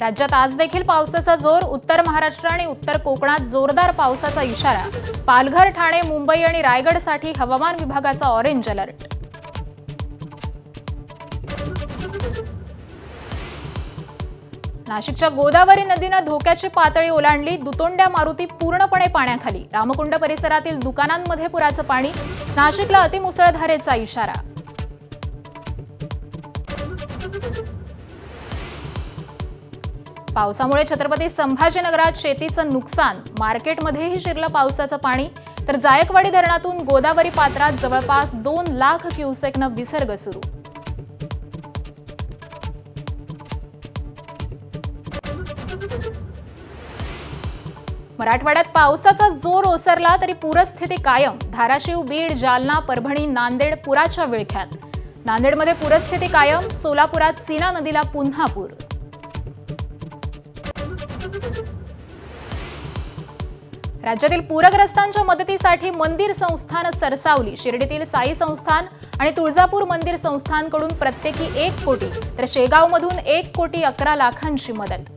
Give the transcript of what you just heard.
राज्यात आज देखील पावसाचा जोर। उत्तर महाराष्ट्र आणि उत्तर कोकणात जोरदार पावसाचा इशारा। पालघर, ठाणे, मुंबई आणि रायगडसाठी हवामान विभागाचा ऑरेंज अलर्ट। नाशिकच्या गोदावरी नदीनं धोक्याची पातळी ओलांडली। दुतोंड्या मारुती पूर्णपणे पाण्याखाली। रामकुंड परिसरातील दुकानांमध्ये पुराचं पाणी। नाशिकला अतिमुसळधारेचा इशारा। पावसामुळे छत्रपती संभाजीनगरात शेतीचं नुकसान। मार्केटमध्येही शिरलं पावसाचं पाणी। तर जायकवाडी धरणातून गोदावरी पात्रात जवळपास 2 लाख क्युसेकनं विसर्ग सुरू। मराठवाड्यात पावसाचा जोर ओसरला तरी पूरस्थिती कायम। धाराशिव, बीड, जालना, परभणी, नांदेड पुराच्या विळख्यात। नांदेडमध्ये पूरस्थिती कायम। सोलापुरात सीना नदीला पुन्हा पूर। राज्यातील पूरग्रस्तांच्या मदतीसाठी मंदिर संस्थान सरसावली। शिर्डीतील साई संस्थान आणि तुळजापूर मंदिर संस्थानकडून प्रत्येकी 1 कोटी तर शेगावमधून 1 कोटी 11 लाखांची मदत।